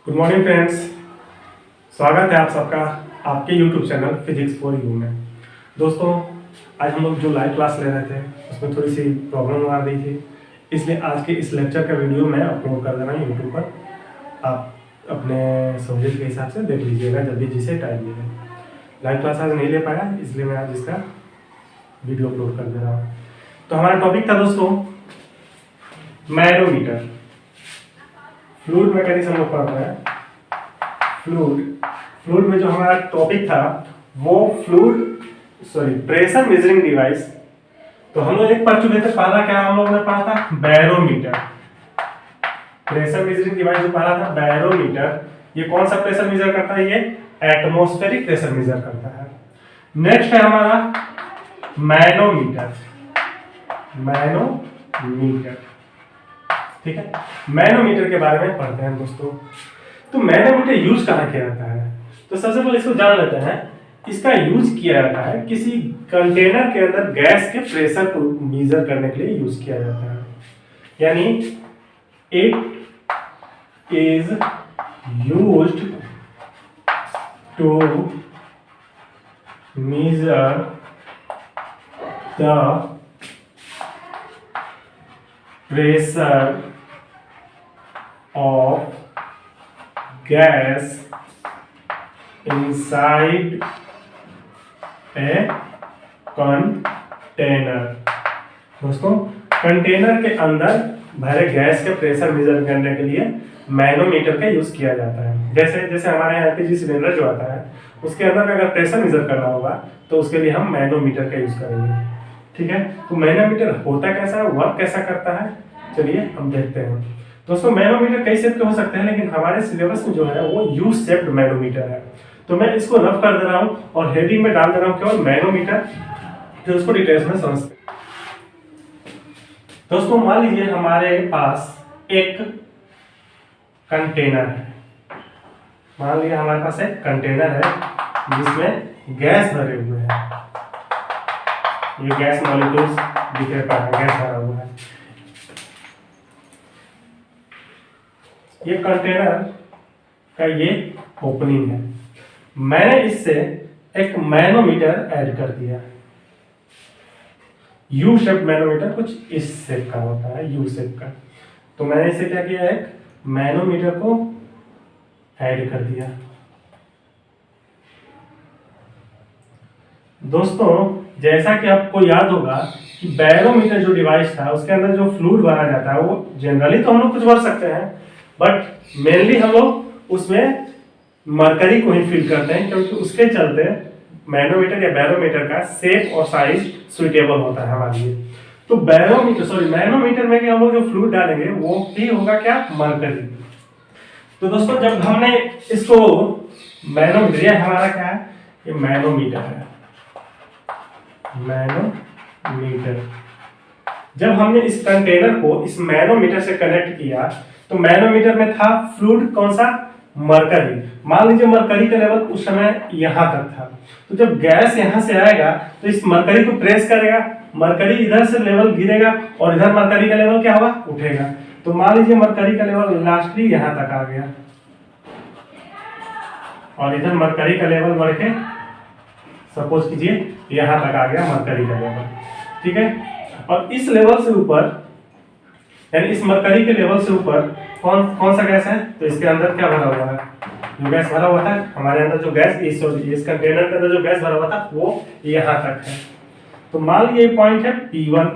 Good morning friends. स्वागत है आप सबका आपके YouTube channel physics for you में। दोस्तों, आज हम लोग जो लाइव क्लास ले रहे थे उसमें थोड़ी सी प्रॉब्लम आ रही थी, इसलिए आज के इस लेक्चर का वीडियो मैं अपलोड कर दे रहा हूँ यूट्यूब पर। आप अपने सहूलियत के हिसाब से देख लीजिएगा जब भी जिसे टाइम मिले। लाइव क्लास आज नहीं ले पाया, इसलिए मैं आज इसका वीडियो अपलोड कर दे रहा हूँ। तो हमारा टॉपिक था दोस्तों मैनोमीटर। फ्लूइड मैकेनिक्स हम लोग पढ़ रहे हैं। फ्लूइड में जो हमारा टॉपिक था वो प्रेशर मेजरिंग डिवाइस। तो हम लोग एक पढ़ चुके थे, पहला क्या हम लोगों ने पढ़ा था बैरोमीटर। प्रेशर मेजरिंग डिवाइस जो पढ़ा था बैरोमीटर, ये कौन सा प्रेशर मेजर करता है? ये एटमॉस्फेरिक प्रेशर मेजर करता है। नेक्स्ट है हमारा मैनोमीटर। ठीक है, मैनोमीटर के बारे में पढ़ते हैं दोस्तों। तो मैनोमीटर यूज कहाँ किया जाता है? तो सबसे पहले इसको जान लेते हैं। इसका यूज किया जाता है किसी कंटेनर के अंदर गैस के प्रेशर को मेजर करने के लिए यूज किया जाता है। यानी it is used to measure the pressure of gas inside a container। दोस्तों, कंटेनर के अंदर भरे गैस के प्रेशर मेजर करने के लिए मैनोमीटर का यूज किया जाता है। जैसे जैसे हमारे यहाँ एलपीजी सिलेंडर जो आता है उसके अंदर अगर प्रेशर मेजर करना होगा तो उसके लिए हम मैनोमीटर का यूज करेंगे। ठीक है, तो मैनोमीटर होता कैसा है, वर्क कैसा करता है, चलिए हम देखते हैं। दोस्तों, मैनोमीटर कई शेप के हो सकते हैं, लेकिन हमारे सिलेबस में जो है वो यू शेप्ड मैनोमीटर है। तो मैं इसको रफ कर दे रहा हूं और हेडिंग में डाल दे रहा हूं केवल मैनोमीटर, फिर उसको डिटेल्स में समझते हैं। दोस्तों, मान लीजिए हमारे पास एक कंटेनर है। मान लीजिए हमारे पास एक कंटेनर है जिसमें गैस भरे हुए हैं। ये गैस मॉलिक्यूल्स दिख रहे हैं, गैस भरा हुआ है। ये कंटेनर का ये ओपनिंग है। मैंने इससे एक मैनोमीटर ऐड कर दिया। यू शेप मैनोमीटर कुछ इस शेप का होता है, यू शेप का। तो मैंने इसे क्या किया, एक मैनोमीटर को ऐड कर दिया। दोस्तों, जैसा कि आपको याद होगा कि बैरोमीटर जो डिवाइस था उसके अंदर जो फ्लूइड भरा जाता है वो जनरली तो हम लोग कुछ भर सकते हैं, बट मेनली हम लोग उसमें मरकरी को ही फिल करते हैं, क्योंकि उसके चलते मैनोमीटर या बैरोमीटर का शेप और साइज सुइटेबल होता है हमारे लिए। तो मैनोमीटर में हम लोग जो फ्लूइड डालेंगे वो ही होगा क्या, मरकरी। तो दोस्तों, जब हमने इसको मैनोमीटर, ये हमारा क्या है, ये मैनोमीटर है। मैनोमीटर, जब हमने इस कंटेनर को इस मैनोमीटर से कनेक्ट किया तो मैनोमीटर में था फ्लूइड कौन सा, मरकरी। मान लीजिए मरकरी का लेवल उस समय यहां तक था। तो जब गैस यहां से आएगा तो इस मरकरी को प्रेस करेगा, मरकरी इधर से लेवल गिरेगा और इधर मरकरी का लेवल क्या होगा, उठेगा। तो मान लीजिए मरकरी का लेवल लास्टली यहां तक आ गया और इधर मरकरी का लेवल बढ़ के सपोज कीजिए यहां तक आ गया मरकरी का लेवल। ठीक है, और इस लेवल से ऊपर यानी इस मरकरी के लेवल से ऊपर कौन सा गैस है, तो इसके अंदर क्या भरा हुआ है, जो गैस भरा हुआ था हमारे अंदर, जो गैस इस कंटेनर के अंदर जो गैस भरा हुआ था वो यहाँ तक है। तो मान लीजिए पॉइंट है P1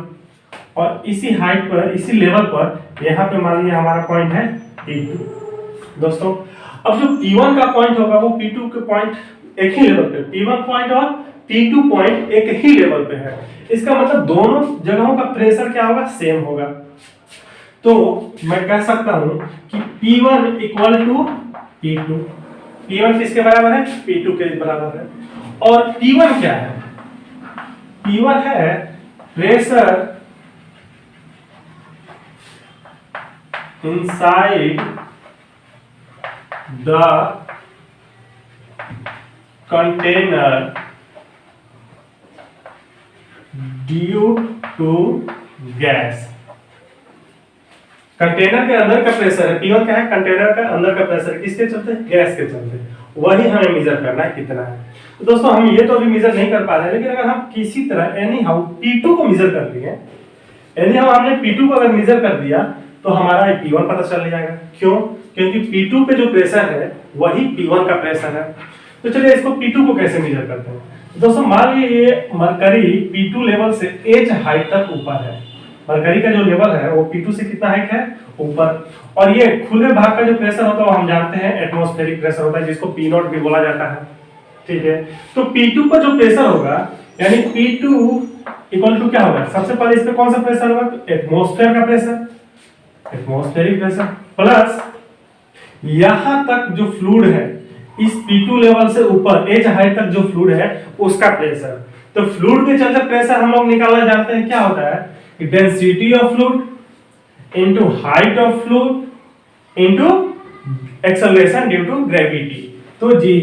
और इसी हाइट पर, इसी लेवल पर यहाँ पे मान लीजिए हमारा पॉइंट है P2। दोस्तों, अब जो P1 का पॉइंट होगा वो P2 के पॉइंट एक ही लेवल पे, P1 पॉइंट और P2 पॉइंट एक ही लेवल पे है। इसका मतलब दोनों जगहों का प्रेशर क्या होगा, सेम होगा। तो मैं कह सकता हूं कि P1 equal to P2। P1 किसके बराबर है, P2 के बराबर है। और P1 क्या है, P1 है pressure inside the container due to gas. Container के अंदर का प्रेशर है P1 क्या है, कंटेनर का अंदर का प्रेशर किसके चलते, गैस के चलते, वही हमें मेजर करना है कितना है। तो दोस्तों हम ये तो अभी मेजर नहीं कर पा रहे हैं, लेकिन अगर हम किसी तरह एनी हाउ P2 को मेजर कर लिए, एनी हाउ हमने P2 को अगर मेजर कर दिया तो हमारा P1 पता चल जाएगा। क्यों? क्योंकि P2 पे जो प्रेशर है वही P1 का प्रेशर है। तो चलिए इसको P2 को कैसे मेजर करते हैं। दोस्तों मान लीजिए ये मरकरी P2 लेवल से एज हाइट तक ऊपर है, मरकरी का जो लेवल है वो P2 से कितना हाइट है, ऊपर। और ये खुले भाग का जो प्रेशर होता है वो हम जानते हैं एटमॉस्फेरिक प्रेशर होता है, जिसको P0 भी बोला जाता है, ठीक है। तो P2 का जो प्रेशर होगा यानी P2 इक्वल टू क्या होगा, सबसे पहले इस पे कौन सा प्रेशर होगा, तो एटमॉस्फेयर का प्रेशर, एटमॉस्फेरिक प्रेशर प्लस यहां तक जो फ्लूइड है इस P2 लेवल से ऊपर एज हाइट तक जो फ्लूइड है उसका प्रेशर। तो फ्लूइड के चलते प्रेशर हम लोग निकालना जानते हैं क्या होता है, density of fluid into height of fluid into acceleration due to gravity. तो जी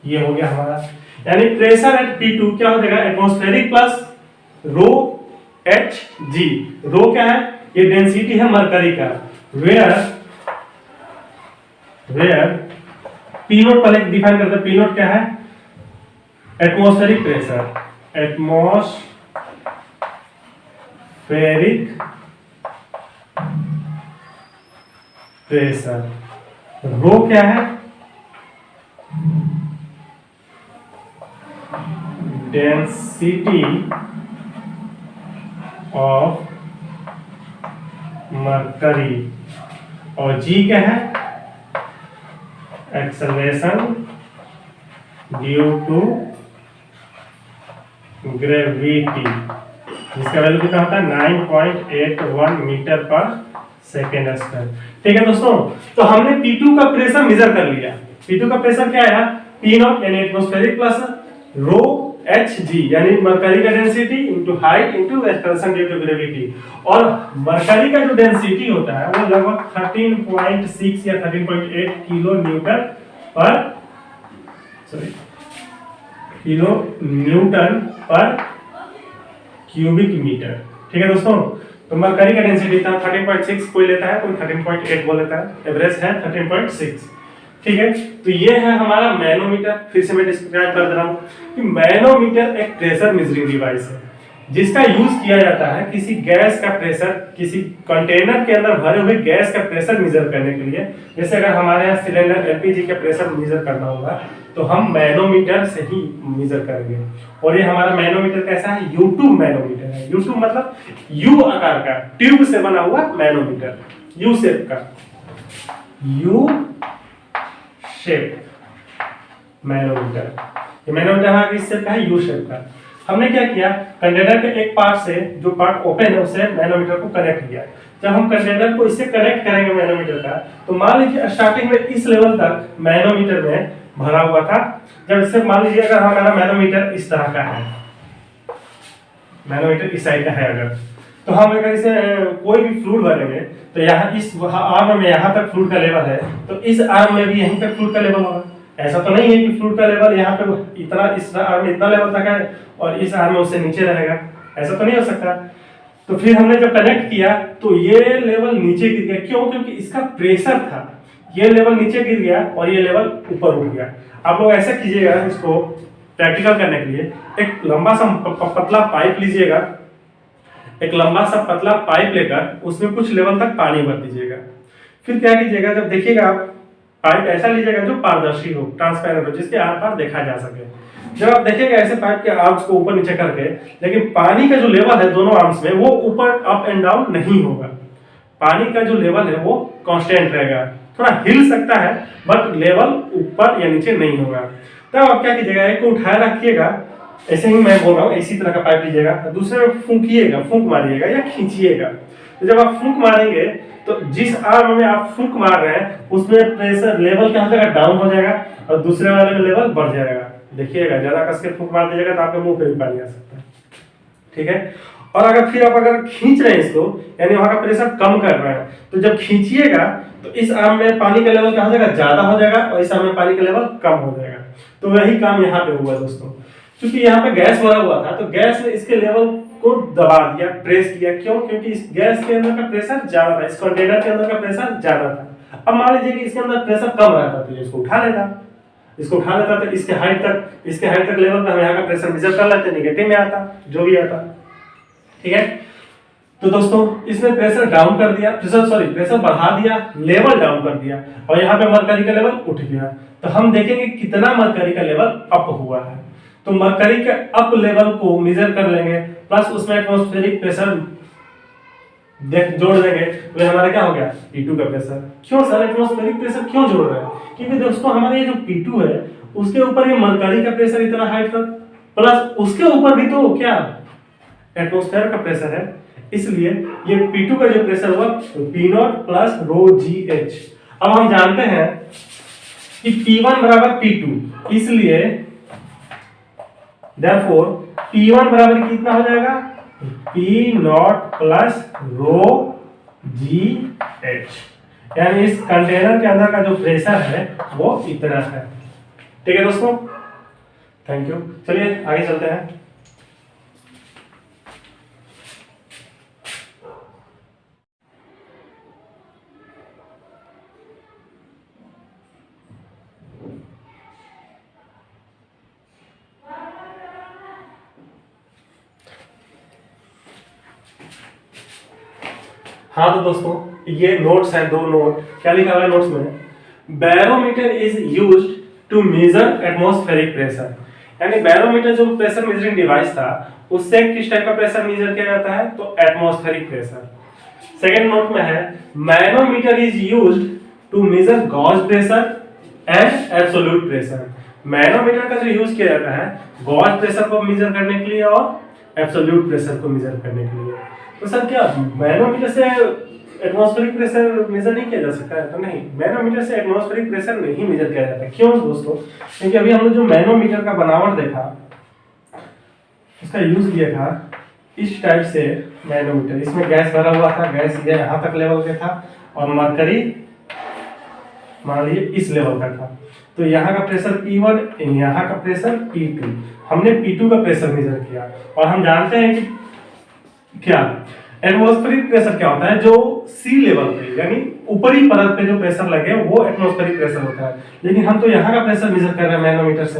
ये हो गया हमारा, यानी प्रेशर एट P2 क्या हो जाएगा, atmospheric plus rho H G. Rho क्या है, ये डेंसिटी है मरकरी का, वेयर P0 पहले डिफाइन करते हैं, P0 क्या है, एटमॉस्फेरिक प्रेशर, एटमॉस्फेरिक प्रेशर। रो क्या है, डेंसिटी ऑफ मरकरी, और जी क्या है, एक्सेलरेशन ड्यू टू ग्रेविटी, जिसका वैल्यू कितना होता है 9.81 मीटर पर सेकेंड स्क्वायर। ठीक है दोस्तों, तो हमने P2 का प्रेशर मेजर कर लिया। P2 का प्रेशर क्या आया, P0 यानी एटमॉस्फेरिक प्लस रो Hg यानी मरकरी का density into height into expansion due to gravity. और मरकरी का जो डेंसिटी होता है वो लगभग 13.6 या 13.8 किलो न्यूटन पर क्यूबिक मीटर। ठीक है दोस्तों, तो मरकरी का डेंसिटी था 13.6, कोई लेता है कोई 13.8 बोल लेता है, एवरेज है 13.6। ठीक है, तो ये है हमारा मैनोमीटर। फिर से मैं डिस्क्राइब कर दे रहा हूं कि मैनोमीटर एक प्रेशर मेजरिंग डिवाइस है जिसका यूज किया जाता है किसी गैस का प्रेशर, किसी कंटेनर के अंदर भरे हुए गैस का प्रेशर मेजर करने के लिए। जैसे अगर हमारे यहाँ सिलेंडर एलपीजी का प्रेशर मेजर करना होगा तो हम मैनोमीटर से ही मेजर करेंगे। और ये हमारा मैनोमीटर कैसा है, U2 मैनोमीटर है। U2 मतलब यू आकार का ट्यूब से बना हुआ मैनोमीटर, यू शेप का, यू शेप मैनोमीटर। ये मैनोमीटर हमारा किस शेप का है, यू शेप का। हमने क्या किया, कंटेनर के एक पार्ट से जो पार्ट ओपन है उससे मैनोमीटर को कनेक्ट किया। जब हम कंटेनर को इससे कनेक्ट करेंगे मैनोमीटर का, तो मान लीजिए स्टार्टिंग में इस लेवल तक मैनोमीटर में भरा हुआ था। जब इससे मान लीजिए अगर हमारा मैनोमीटर इस तरह का है, मैनोमीटर इस साइड का है अगर, तो हम अगर इसे कोई भी फ्लूइड भरेंगे तो यहाँ इस आर्म में यहाँ तक फ्लूइड का लेवल है, तो इस आर्म में भी यहीं तक फ्लूइड का लेवल होगा। ऐसा तो नहीं है कि फ्लूइड का लेवल यहाँ पे इतना, इस आर्म में इतना लेवल तक है और इस आर्म में उससे नीचे रहेगा, ऐसा तो नहीं हो सकता। तो फिर हमने जब कनेक्ट किया तो ये लेवल नीचे गिर गया। क्यों? क्योंकि इसका प्रेशर था, ये लेवल नीचे गिर गया और ये लेवल ऊपर उठ गया। आप लोग ऐसा कीजिएगा, इसको प्रैक्टिकल करने के लिए एक लंबा सा पतला पाइप लीजिएगा, एक लंबा सा पतला पाइप लेकर उसमें कुछ लेवल तक पानी भर दीजिएगा। फिर क्या कीजिएगा, जब देखिएगा आप पाइप ऐसा लीजिएगा जो पारदर्शी हो, ट्रांसपेरेंट हो, जिसके आर पार देखा जा सके। जब आप देखिएगा ऐसे पाइप के आर्म्स को ऊपर नीचे करके, लेकिन पानी का जो लेवल है दोनों आर्म्स में वो ऊपर अप एंड डाउन नहीं होगा, पानी का जो लेवल है वो कांस्टेंट रहेगा। थोड़ा हिल सकता है बट लेवल ऊपर या नीचे नहीं होगा। तब आप क्या कीजिएगा, एक को उठाए रखिएगा, ऐसे ही मैं बोल रहा हूँ, इसी तरह का पाइप लीजिएगा, दूसरे में फूंकिएगा, फूंक मारिएगा या खींचिएगा। तो जब आप फूंक मारेंगे तो जिस आर्म में आप फूंक मार रहे हैं उसमें प्रेशर लेवल क्या हो जाएगा, डाउन हो जाएगा, और दूसरे वाले में लेवल बढ़ जाएगा। देखिएगा, ज्यादा कस के फूंक मार दीजिएगा तो आपके मुंह पे भी पानी आ सकता है। ठीक है, और अगर फिर आप अगर खींच रहे हैं इसको, यानी वहां का प्रेशर कम कर रहे हैं, तो जब खींचिएगा तो इस आर्म में पानी का लेवल क्या हो जाएगा, ज्यादा हो जाएगा, और इस आर्म में पानी का लेवल कम हो जाएगा। तो वही काम यहाँ पे हुआ दोस्तों। क्योंकि यहाँ पे गैस भरा हुआ था तो गैस में इसके लेवल को दबा दिया, प्रेस किया। क्यों? क्योंकि इस गैस के अंदर का प्रेशर ज्यादा था, इस कंटेनर के अंदर का प्रेशर ज्यादा था। अब मान लीजिए कि इसके अंदर प्रेशर कम रहता तो इसको उठा लेता, तो इसके हाइट तक लेवल पे हम यहाँ का प्रेशर मेजर कर लेते, नेगेटिव में आता, जो भी आता। ठीक है, तो दोस्तों इसने प्रेशर डाउन कर दिया, प्रेशर बढ़ा दिया, लेवल डाउन कर दिया, और यहाँ पे मरकरी का लेवल उठ गया। तो हम देखेंगे कितना मरकरी का लेवल अप हुआ है। तो मरकरी के अप लेवल को मेजर कर लेंगे, प्लस उसमें एटमॉस्फेरिक प्रेशर जोड़ देंगे, तो हमारा क्या हो गया? P2 का प्रेशर। क्यों सर एटमॉस्फेरिक प्रेशर क्यों जोड़ रहे हैं? क्योंकि दोस्तों हमारे ये जो P2 है उसके ऊपर ये मरकरी का प्रेशर इतना हाइट तक, प्लस उसके ऊपर भी तो क्या एटमॉस्फेयर का प्रेशर है, इसलिए ये P2 का जो प्रेशर हुआ तो P0 प्लस रो GH। अब हम जानते हैं कि P1 बराबर P2, इसलिए therefore P1 बराबर कितना हो जाएगा? P0 प्लस रो GH, यानी इस कंटेनर के अंदर का जो प्रेशर है वो इतना है। ठीक है दोस्तों, थैंक यू। चलिए आगे चलते हैं। हाँ तो दोस्तों ये नोट्स हैं, 2 नोट। क्या लिखा हुआ है नोट्स में? Barometer is used to measure atmospheric pressure, यानी बैरोमीटर जो प्रेशर मेजरिंग डिवाइस था उससे किस टाइप का प्रेशर मेजर किया जाता है? तो एटमॉस्फेरिक प्रेशर। सेकंड नोट में है manometer is used to measure gauge pressure and absolute pressure. Manometer का जो यूज किया जाता है गॉज प्रेशर को मेजर करने के लिए और एब्सोल्यूट प्रेशर को मेजर करने के लिए। तो सर क्या मैनोमीटर से एटमॉस्फेरिक प्रेशर मेजर नहीं किया जा सकता है? तो नहीं, मैनोमीटर से एटमॉस्फेरिक प्रेशर नहीं मेजर किया जाता। क्यों दोस्तों? क्योंकि अभी हमने जो मैनोमीटर का बनावट देखा, उसका यूज किया था इस टाइप से मैनोमीटर। इसमें गैस भरा हुआ था, गैस ये यहाँ तक लेवल पे था और मरकरी मान लीजिए इस लेवल का था। तो यहाँ का प्रेशर P1, यहाँ का प्रेशर P2। हमने P2 का प्रेशर मेजर किया, और हम जानते हैं कि क्या एटमॉस्फेरिक प्रेशर क्या होता है? जो सी लेवल पे यानी ऊपरी परत पे जो प्रेशर लगे वो एटमॉस्फेरिक प्रेशर होता है। लेकिन हम तो यहाँ का प्रेशर मेजर कर रहे हैं मैनोमीटर से।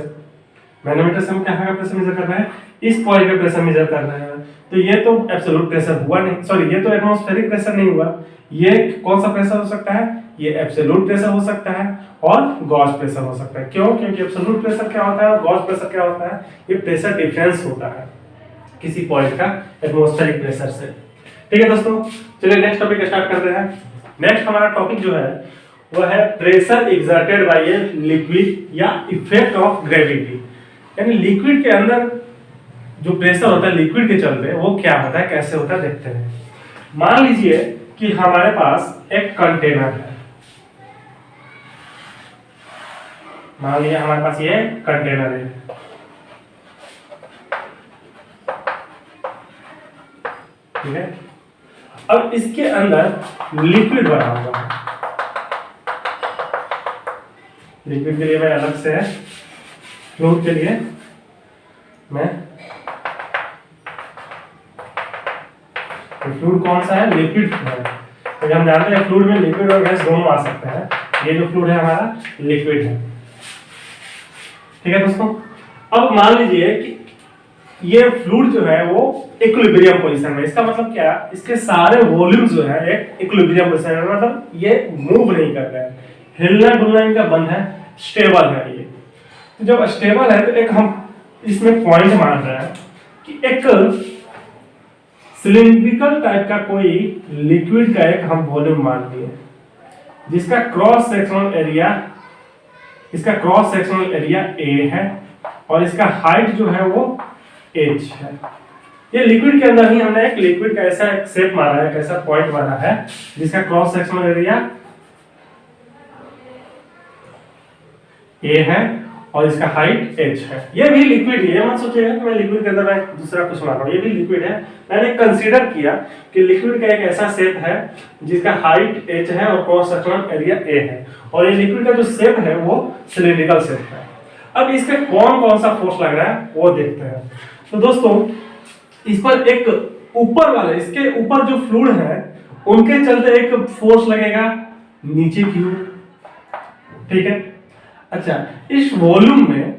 हम यहाँ का प्रेशर मेजर कर रहे हैं, इस पॉइंट पे प्रेशर मेजर कर रहे हैं। तो ये तो एब्सोल्यूट प्रेशर हुआ नहीं, सॉरी ये तो एटमॉस्फेरिक प्रेशर नहीं हुआ। ये कौन सा प्रेशर हो सकता है? ये एब्सोल्यूट प्रेशर हो सकता है और गॉज प्रेशर हो सकता है। क्यों? क्योंकि एब्सोल्यूट प्रेशर क्या होता है और गॉज प्रेशर क्या होता है? ये प्रेशर डिफरेंस होता है किसी पॉइंट का एटमॉस्फेरिक प्रेशर से। ठीक है दोस्तों, चलिए नेक्स्ट टॉपिक स्टार्ट करते हैं। नेक्स्ट हमारा टॉपिक जो है वो है pressure exerted by a liquid या इफेक्ट ऑफ ग्रेविटी। यानी लिक्विड के अंदर जो प्रेशर होता है लिक्विड के चलते वो क्या होता है, कैसे होता है देखते हैं। मान लीजिए कि हमारे पास एक कंटेनर है, मान लीजिए हमारे पास ये कंटेनर है, ठीक है। अब इसके अंदर लिक्विड भरा हुआ है। लिक्विड के लिए मैं अलग से है, फ्लूइड के लिए मैं, फ्लूइड कौन सा है? लिक्विड है। तो हम जानते हैं फ्लूइड में लिक्विड और गैस दोनों आ सकते हैं। ये जो फ्लूइड है हमारा लिक्विड है, ठीक है दोस्तों। अब मान लीजिए कि ये फ्लूइड जो है वो इक्विलिब्रियम पोजीशन में, इसका मतलब क्या? इसके सारे वॉल्यूम जो है एक इक्विलिब्रियम पोजीशन में, मतलब ये मूव नहीं कर रहे हैं, हिलना डुलना इनका बंद है, स्टेबल है ये। तो जब स्टेबल है तो एक हम इसमें पॉइंट मान रहे हैं कि एक सिलिंड्रिकल टाइप का कोई लिक्विड का एक हम वॉल्यूम मान लिए, जिसका क्रॉस सेक्शनल एरिया, इसका क्रॉस सेक्शनल एरिया A है और इसका हाइट जो है वो H है। ये लिक्विड के अंदर ही हमने एक लिक्विड का ऐसा एक शेप मारा है, कैसा पॉइंट मारा है जिसका क्रॉस सेक्शनल एरिया A है और इसका हाइट H है। ये भी लिक्विड ही है, मत सोचिएगा कि मैं लिक्विड के अंदर मैं दूसरा कुछ मान रहा हूँ, ये भी लिक्विड है। मैंने कंसीडर किया कि लिक्विड का एक ऐसा शेप है जिसका हाइट H है और क्रॉस सेक्शनल एरिया A है, और ये लिक्विड का जो शेप है वो सिलिंड्रिकल शेप है। अब इस पे कौन कौन सा फोर्स लग रहा है वो देखते हैं। तो दोस्तों इस पर एक ऊपर वाले, इसके ऊपर जो फ्लूइड है उनके चलते एक फोर्स लगेगा नीचे की ओर, ठीक है। अच्छा, इस वॉल्यूम में,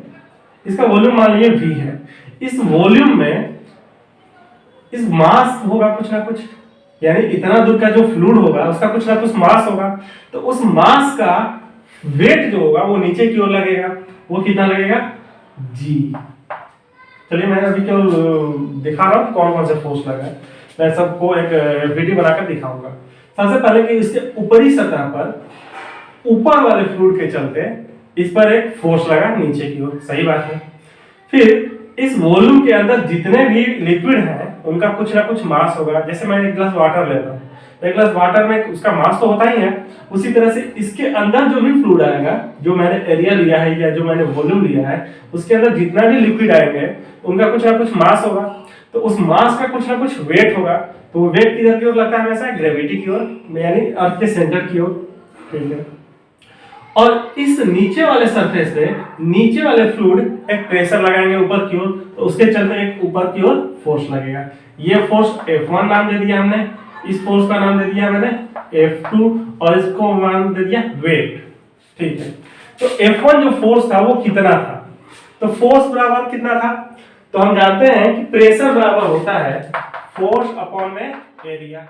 इसका वॉल्यूम मान लीजिए V है, इस वॉल्यूम में इस मास होगा कुछ ना कुछ, यानी इतना दूर का जो फ्लूइड होगा उसका कुछ ना कुछ मास होगा, तो उस मास का वेट जो होगा वो नीचे की ओर लगेगा। वो कितना लगेगा? G। चलिए मैं अभी केवल दिखा रहा हूँ कौन कौन से फोर्स लगा है, मैं सबको एक वीडियो बनाकर दिखाऊंगा। सबसे पहले कि इसके ऊपरी सतह पर ऊपर वाले फ्लूइड के चलते इस पर एक फोर्स लगा नीचे की ओर, सही बात है। फिर इस वॉल्यूम के अंदर जितने भी लिक्विड हैं उनका कुछ ना कुछ मास होगा। जैसे मैं एक ग्लास वाटर लेता हूँ, एक ग्लास वाटर में उसका मास तो होता ही है, उसी तरह से इसके अंदर जो भी फ्लूइड आएगा, जो मैंने एरिया लिया है या जो मैंने वॉल्यूम लिया है, उसके अंदर जितना भी लिक्विड आएंगे उनका कुछ ना कुछ मास होगा, तो उस मास का कुछ ना कुछ वेट होगा। तो वो वेट किधर की ओर लगता है? हमेशा ग्रेविटी की ओर, यानी अर्थ के सेंटर की ओर, ठीक है। और इस नीचे वाले सरफेस पे नीचे वाले फ्लूइड एक प्रेशर लगाएंगे ऊपर की ओर, तो उसके चलते एक ऊपर की ओर फोर्स लगेगा। ये फोर्स F1 नाम दे दिया हमने, इस फोर्स का नाम दे दिया मैंने F2, और इसको नाम दे दिया वेट, ठीक है। तो F1 जो फोर्स था वो कितना था? तो फोर्स बराबर कितना था? तो हम जानते हैं कि प्रेशर बराबर होता है फोर्स अपॉन में एरिया।